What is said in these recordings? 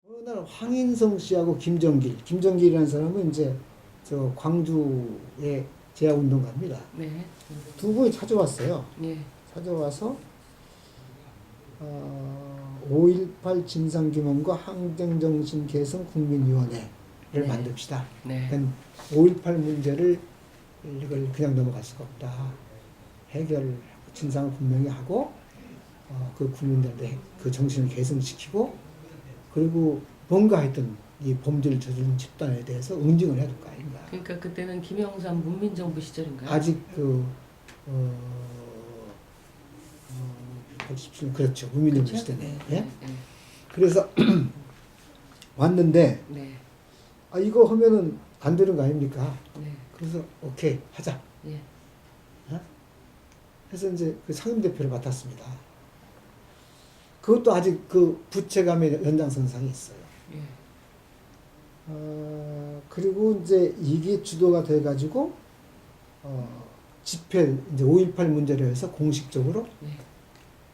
어느 날 황인성 씨하고 김정길이라는 사람은 이제 저 광주의 제야운동가입니다. 네. 두 분이 찾아왔어요. 예. 찾아와서 5.18 진상규명과 항쟁정신 개선 국민위원회를 네. 만듭시다. 네. 그러니까 5.18 문제를 이걸 그냥 넘어갈 수가 없다. 해결 진상을 분명히 하고 그 국민들한테 그 정신을 개선시키고 그리고 뭔가 하여튼 이 범죄를 저지른 집단에 대해서 응징을 해야 될 거 아닌가. 그러니까 그때는 김영삼 문민정부 시절인가요? 아직 87년 그렇죠. 문민정부 그렇죠? 시대네. 네. 예? 네. 그래서 왔는데 네. 이거 하면은 안 되는 거 아닙니까? 네. 그래서 오케이 하자. 예. 어? 해서 이제 그 상임대표를 맡았습니다. 그것도 아직 그 부채감의 연장선상에 있어요. 예. 그리고 이제 이게 주도가 돼가지고 집회 이제 5.18 문제로 해서 공식적으로 예.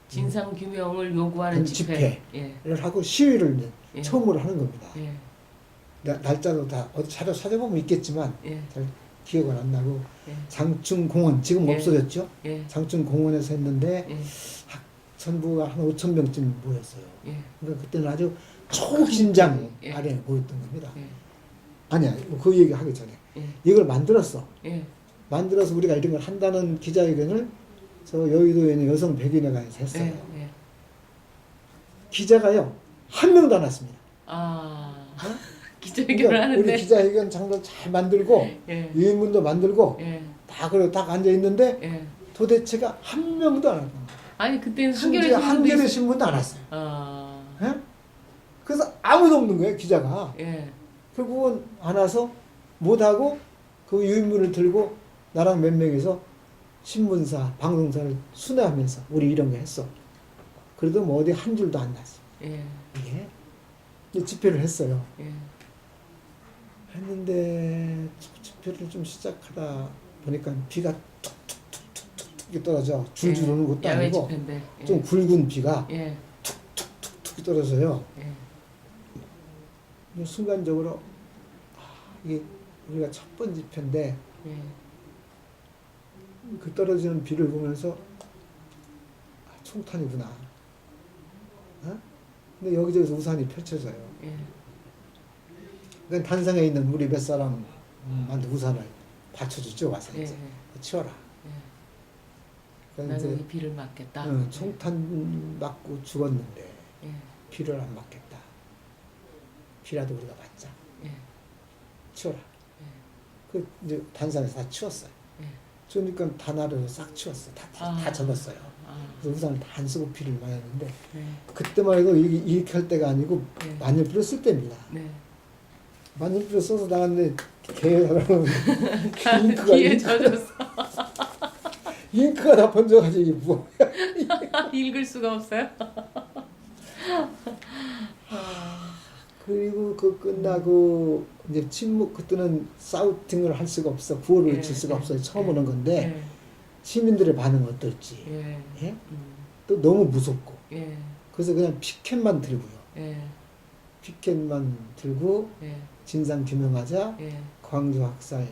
진상 규명을 요구하는 집회를 집회를 하고 시위를 이제 예. 처음으로 하는 겁니다. 예. 날짜도 다 어디 찾아보면 있겠지만 예. 잘 기억은 안 나고 예. 장충공원 지금 예. 없어졌죠? 예. 장충공원에서 했는데 예. 전부가 한 5천 명쯤 모였어요. 예. 그러니까 그때는 아주 초긴장 예. 아래 모였던 겁니다. 예. 아니야, 그 얘기 하기 전에 예. 이걸 만들었어. 예. 만들어서 우리가 이런 걸 한다는 기자회견을 저 여의도에 있는 여성 백인회관에서 했어요. 예. 예. 기자가요 한 명도 안 왔습니다. 기자회견을 그러니까 하는데. 우리 기자회견 장도 잘 만들고 예. 유인문도 만들고 예. 다 그래 딱 앉아 있는데 예. 도대체가 한 명도 안 왔던 거예요. 아니 그때는 심지어 한겨레 신문도 안 왔어요. 예? 그래서 아무도 없는 거예요 기자가. 예. 결국은 안 와서 못하고 그 유인문을 들고 나랑 몇 명이서 신문사, 방송사를 순회하면서 우리 이런 거 했어. 그래도 뭐 어디 한 줄도 안 났어. 예. 이게 이제 집회를 했어요. 예. 했는데 집회를 좀 시작하다 보니까 비가 툭툭툭툭툭 떨어져. 줄줄 오는 것도 야외 아니고 집회인데. 예. 좀 굵은 비가 예. 툭툭 떨어져요. 예. 순간적으로 이게 우리가 첫 번째 집회인데 예. 그 떨어지는 비를 보면서 총탄이구나. 근데 여기저기서 우산이 펼쳐져요. 예. 그러니까 단상에 있는 우리 몇 사람한테 우산을 받쳐주죠. 와서 예. 이제 치워라. 예. 그러니까 나는 이제 이 비를 맞겠다. 총탄 맞고 죽었는데 예. 비를 안 맞겠다. 비라도 우리가 맞자. 예. 치워라. 예. 그 이제 단상에서 다 치웠어요. 예. 그러니까 단화를 싹 치웠어. 다 접었어요. 그래서 우산을 다 안 쓰고 비를 맞았는데 네. 그때만 해도 이렇게 할 때가 아니고 네. 만년필을 쓸 때입니다. 네. 만년필을 써서 나갔는데 개에 사람은 뒤에 젖었어. 잉크가 다 번져가지고 이게 뭐야. 읽을 수가 없어요. 그리고 그 끝나고 이제 침묵 그때는 사우팅을 할 수가 없어. 구호를 예, 칠 수가 예, 없어요. 처음 예, 오는 건데 예. 시민들의 반응은 어떨지. 예. 예? 또 너무 무섭고. 예. 그래서 그냥 피켓만 들고요. 예. 피켓만 들고 예. 진상 규명하자. 예. 광주 학살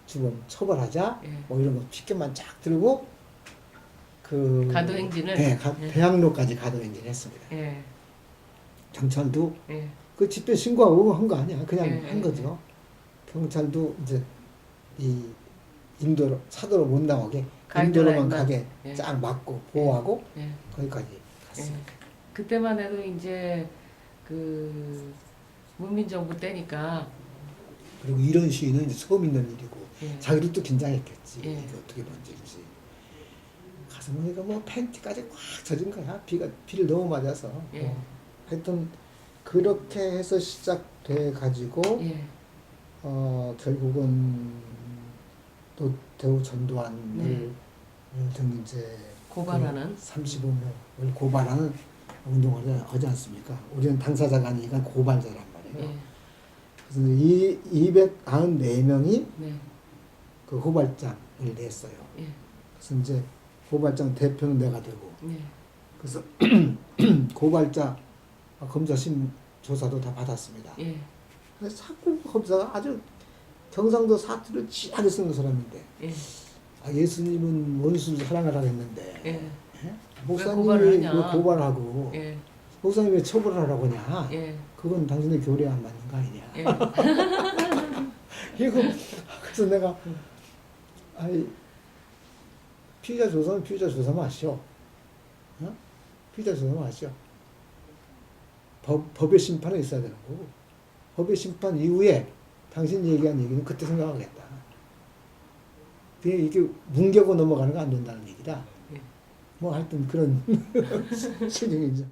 주범 처벌하자. 예. 뭐 이런 거 피켓만 쫙 들고 그 가도행진을. 네, 예. 대학로까지 가도행진 했습니다. 예. 경찰도 예. 그 집회 신고하고 한 거 아니야. 그냥 예, 한 예, 거죠. 경찰도 이제 이 인도로 차도로 못 나오게 인도로만 가이드라인만. 가게 예. 쫙 막고 보호하고 예. 거기까지 예. 갔습니다. 그때만 해도 이제 그 문민정부 때니까. 그리고 이런 시위는 이제 처음 있는 일이고 예. 자기도 또 긴장했겠지. 예. 이게 어떻게 번질지. 가서 보니까 뭐 팬티까지 꽉 젖은 거야. 비를 너무 맞아서. 예. 하여튼 그렇게 해서 시작돼 가지고 예. 결국은 노태우 전두환을 네. 등 이제 고발하는. 35명을 고발하는 운동을 하지 않습니까? 우리는 당사자가 아니니까 고발자란 말이에요. 예. 그래서 이 294명이 네. 그 고발장을 냈어요. 예. 그래서 이제 고발장 대표는 내가 되고 예. 그래서 고발자 검사심 조사도 다 받았습니다. 예. 근데 자꾸 검사가 아주 경상도 사투를 진하게 쓰는 사람인데 예. 예수님은 원수를 사랑하라고 했는데 예. 목사님이 고발을 하냐? 왜 고발하고 예. 목사님이 왜 처벌을 하라고 하냐? 예. 그건 당신의 교례 안 맞는 거 아니냐? 예. 이거 그래서 내가 아이 피의자 조사는 피의자 조사만 하시오. 어? 피의자 조사만 하시오. 법의 심판은 있어야 되는 거고 법의 심판 이후에 당신 얘기한 얘기는 그때 생각하겠다. 그게 이게 뭉개고 넘어가는 거 안 된다는 얘기다. 예. 뭐 하여튼 그런 신경이죠.